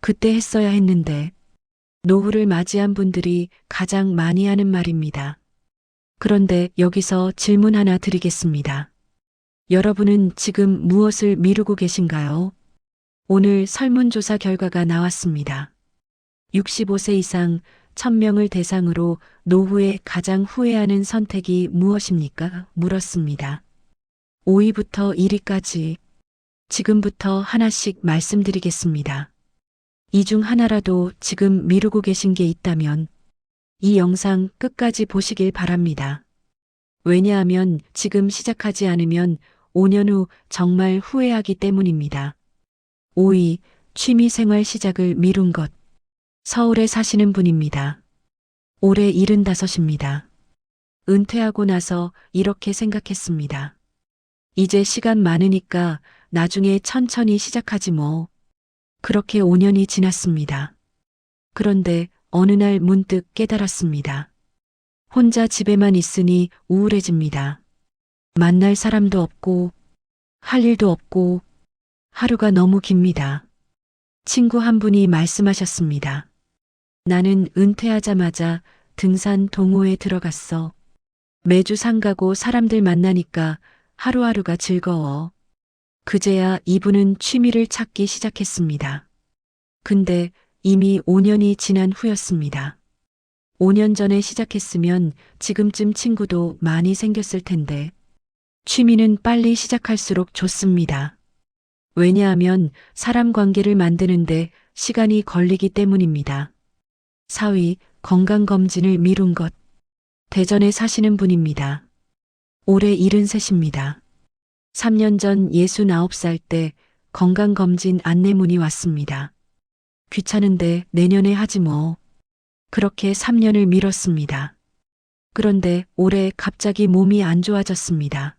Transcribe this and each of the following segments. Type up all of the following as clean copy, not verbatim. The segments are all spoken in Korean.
그때 했어야 했는데 노후를 맞이한 분들이 가장 많이 하는 말입니다. 그런데 여기서 질문 하나 드리겠습니다. 여러분은 지금 무엇을 미루고 계신가요? 오늘 설문조사 결과가 나왔습니다. 65세 이상 1000명을 대상으로 노후에 가장 후회하는 선택이 무엇입니까? 물었습니다. 5위부터 1위까지 지금부터 하나씩 말씀드리겠습니다. 이 중 하나라도 지금 미루고 계신 게 있다면 이 영상 끝까지 보시길 바랍니다. 왜냐하면 지금 시작하지 않으면 5년 후 정말 후회하기 때문입니다. 5위, 취미생활 시작을 미룬 것. 서울에 사시는 분입니다. 올해 75입니다. 은퇴하고 나서 이렇게 생각했습니다. 이제 시간 많으니까 나중에 천천히 시작하지 뭐. 그렇게 5년이 지났습니다. 그런데 어느 날 문득 깨달았습니다. 혼자 집에만 있으니 우울해집니다. 만날 사람도 없고, 할 일도 없고, 하루가 너무 깁니다. 친구 한 분이 말씀하셨습니다. 나는 은퇴하자마자 등산 동호회에 들어갔어. 매주 산 가고 사람들 만나니까 하루하루가 즐거워. 그제야 이분은 취미를 찾기 시작했습니다. 근데 이미 5년이 지난 후였습니다. 5년 전에 시작했으면 지금쯤 친구도 많이 생겼을 텐데 취미는 빨리 시작할수록 좋습니다. 왜냐하면 사람 관계를 만드는데 시간이 걸리기 때문입니다. 4위, 건강검진을 미룬 것. 대전에 사시는 분입니다. 올해 73입니다. 3년 전 69살 때 건강검진 안내문이 왔습니다. 귀찮은데 내년에 하지 뭐. 그렇게 3년을 미뤘습니다. 그런데 올해 갑자기 몸이 안 좋아졌습니다.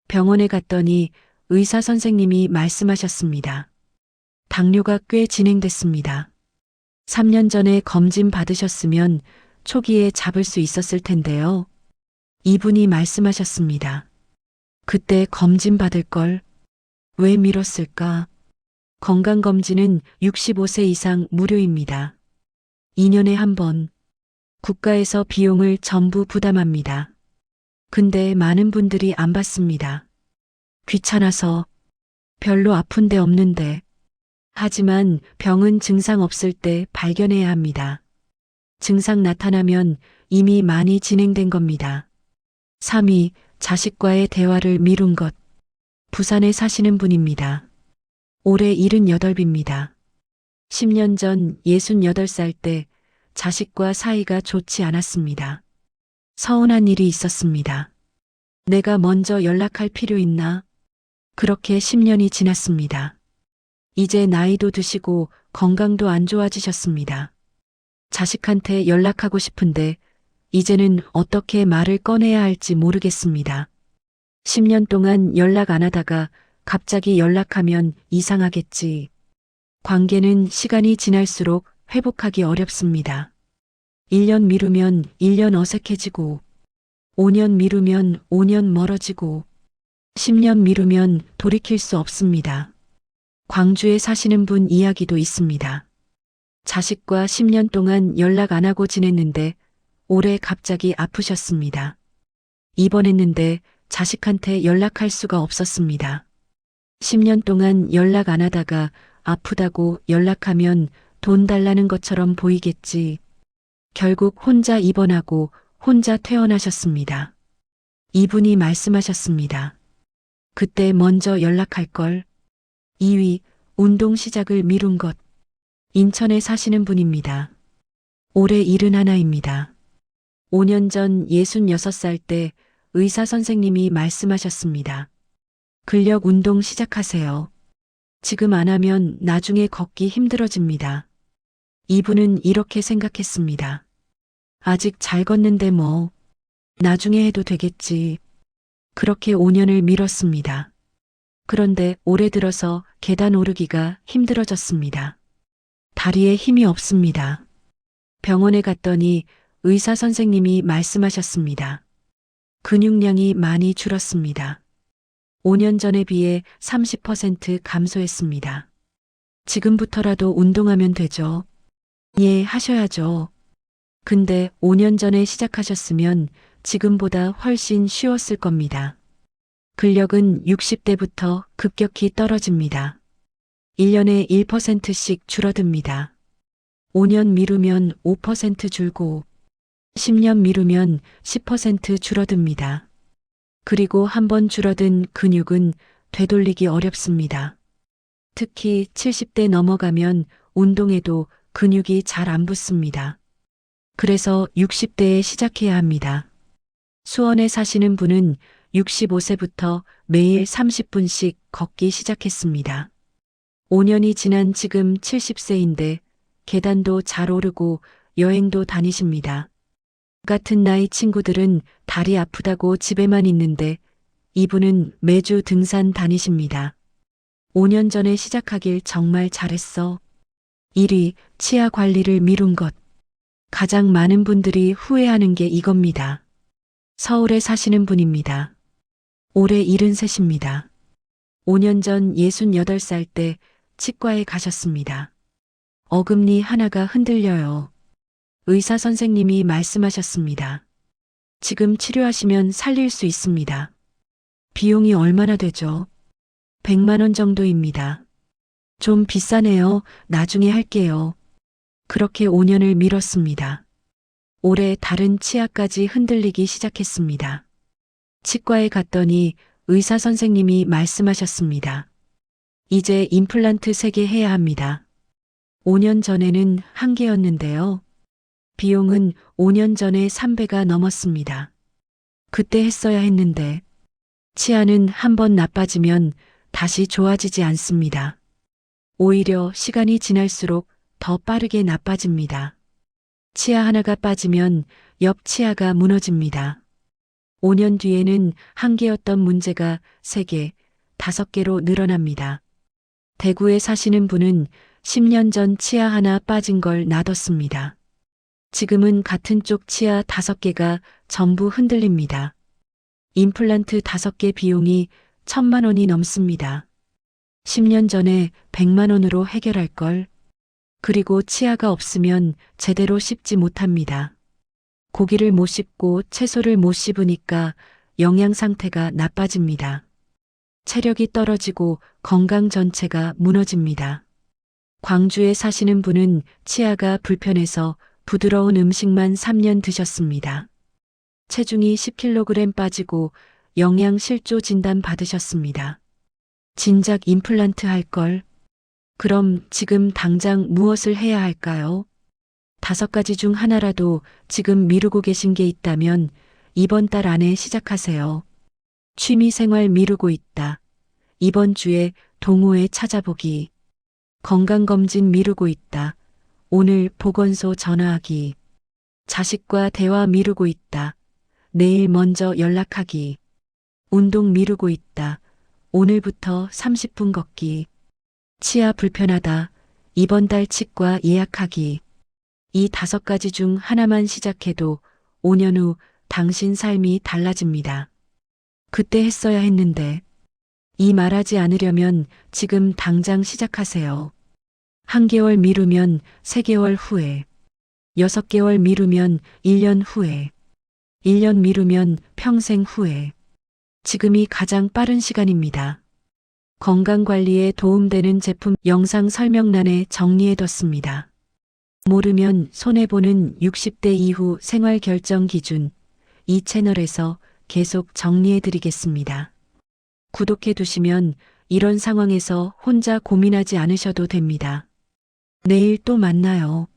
병원에 갔더니 의사 선생님이 말씀하셨습니다. 당뇨가 꽤 진행됐습니다. 3년 전에 검진 받으셨으면 초기에 잡을 수 있었을 텐데요. 이분이 말씀하셨습니다. 그때 검진 받을 걸 왜 미뤘을까? 건강검진은 65세 이상 무료입니다. 2년에 한 번 국가에서 비용을 전부 부담합니다. 근데 많은 분들이 안 받습니다. 귀찮아서 별로 아픈 데 없는데. 하지만 병은 증상 없을 때 발견해야 합니다. 증상 나타나면 이미 많이 진행된 겁니다. 3위, 자식과의 대화를 미룬 것. 부산에 사시는 분입니다. 올해 78입니다. 10년 전 68살 때 자식과 사이가 좋지 않았습니다. 서운한 일이 있었습니다. 내가 먼저 연락할 필요 있나? 그렇게 10년이 지났습니다. 이제 나이도 드시고 건강도 안 좋아지셨습니다. 자식한테 연락하고 싶은데 이제는 어떻게 말을 꺼내야 할지 모르겠습니다. 10년 동안 연락 안 하다가 갑자기 연락하면 이상하겠지. 관계는 시간이 지날수록 회복하기 어렵습니다. 1년 미루면 1년 어색해지고, 5년 미루면 5년 멀어지고, 10년 미루면 돌이킬 수 없습니다. 광주에 사시는 분 이야기도 있습니다. 자식과 10년 동안 연락 안 하고 지냈는데 올해 갑자기 아프셨습니다. 입원했는데 자식한테 연락할 수가 없었습니다. 10년 동안 연락 안 하다가 아프다고 연락하면 돈 달라는 것처럼 보이겠지. 결국 혼자 입원하고 혼자 퇴원하셨습니다. 이분이 말씀하셨습니다. 그때 먼저 연락할 걸. 2위, 운동 시작을 미룬 것. 인천에 사시는 분입니다. 올해 71입니다. 5년 전 66살 때 의사 선생님이 말씀하셨습니다. 근력 운동 시작하세요. 지금 안 하면 나중에 걷기 힘들어집니다. 이분은 이렇게 생각했습니다. 아직 잘 걷는데 뭐, 나중에 해도 되겠지. 그렇게 5년을 미뤘습니다. 그런데 올해 들어서 계단 오르기가 힘들어졌습니다. 다리에 힘이 없습니다. 병원에 갔더니 의사 선생님이 말씀하셨습니다. 근육량이 많이 줄었습니다. 5년 전에 비해 30% 감소했습니다. 지금부터라도 운동하면 되죠. 예, 하셔야죠. 근데 5년 전에 시작하셨으면 지금보다 훨씬 쉬웠을 겁니다. 근력은 60대부터 급격히 떨어집니다. 1년에 1%씩 줄어듭니다. 5년 미루면 5% 줄고 10년 미루면 10% 줄어듭니다. 그리고 한번 줄어든 근육은 되돌리기 어렵습니다. 특히 70대 넘어가면 운동에도 근육이 잘 안 붙습니다. 그래서 60대에 시작해야 합니다. 수원에 사시는 분은 65세부터 매일 30분씩 걷기 시작했습니다. 5년이 지난 지금 70세인데 계단도 잘 오르고 여행도 다니십니다. 같은 나이 친구들은 다리 아프다고 집에만 있는데 이분은 매주 등산 다니십니다. 5년 전에 시작하길 정말 잘했어. 1위, 치아 관리를 미룬 것. 가장 많은 분들이 후회하는 게 이겁니다. 서울에 사시는 분입니다. 올해 73입니다. 5년 전 68살 때 치과에 가셨습니다. 어금니 하나가 흔들려요. 의사 선생님이 말씀하셨습니다. 지금 치료하시면 살릴 수 있습니다. 비용이 얼마나 되죠? 100만 원 정도입니다. 좀 비싸네요. 나중에 할게요. 그렇게 5년을 미뤘습니다. 올해 다른 치아까지 흔들리기 시작했습니다. 치과에 갔더니 의사 선생님이 말씀하셨습니다. 이제 임플란트 3개 해야 합니다. 5년 전에는 1개였는데요. 비용은 5년 전에 3배가 넘었습니다. 그때 했어야 했는데 치아는 한번 나빠지면 다시 좋아지지 않습니다. 오히려 시간이 지날수록 더 빠르게 나빠집니다. 치아 하나가 빠지면 옆 치아가 무너집니다. 5년 뒤에는 1개였던 문제가 3개, 5개로 늘어납니다. 대구에 사시는 분은 10년 전 치아 하나 빠진 걸 놔뒀습니다. 지금은 같은 쪽 치아 5개가 전부 흔들립니다. 임플란트 5개 비용이 1,000만 원이 넘습니다. 10년 전에 100만 원으로 해결할 걸. 그리고 치아가 없으면 제대로 씹지 못합니다. 고기를 못 씹고 채소를 못 씹으니까 영양 상태가 나빠집니다. 체력이 떨어지고 건강 전체가 무너집니다. 광주에 사시는 분은 치아가 불편해서 부드러운 음식만 3년 드셨습니다. 체중이 10kg 빠지고 영양 실조 진단 받으셨습니다. 진작 임플란트 할 걸. 그럼 지금 당장 무엇을 해야 할까요? 5가지 중 하나라도 지금 미루고 계신 게 있다면 이번 달 안에 시작하세요. 취미생활 미루고 있다. 이번 주에 동호회 찾아보기. 건강검진 미루고 있다. 오늘 보건소 전화하기. 자식과 대화 미루고 있다. 내일 먼저 연락하기. 운동 미루고 있다. 오늘부터 30분 걷기. 치아 불편하다. 이번 달 치과 예약하기. 이 5가지 중 하나만 시작해도 5년 후 당신 삶이 달라집니다. 그때 했어야 했는데. 이 말하지 않으려면 지금 당장 시작하세요. 1개월 미루면 3개월 후에. 6개월 미루면 1년 후에. 1년 미루면 평생 후에. 지금이 가장 빠른 시간입니다. 건강관리에 도움되는 제품 영상 설명란에 정리해뒀습니다. 모르면 손해보는 60대 이후 생활 결정 기준, 이 채널에서 계속 정리해드리겠습니다. 구독해두시면 이런 상황에서 혼자 고민하지 않으셔도 됩니다. 내일 또 만나요.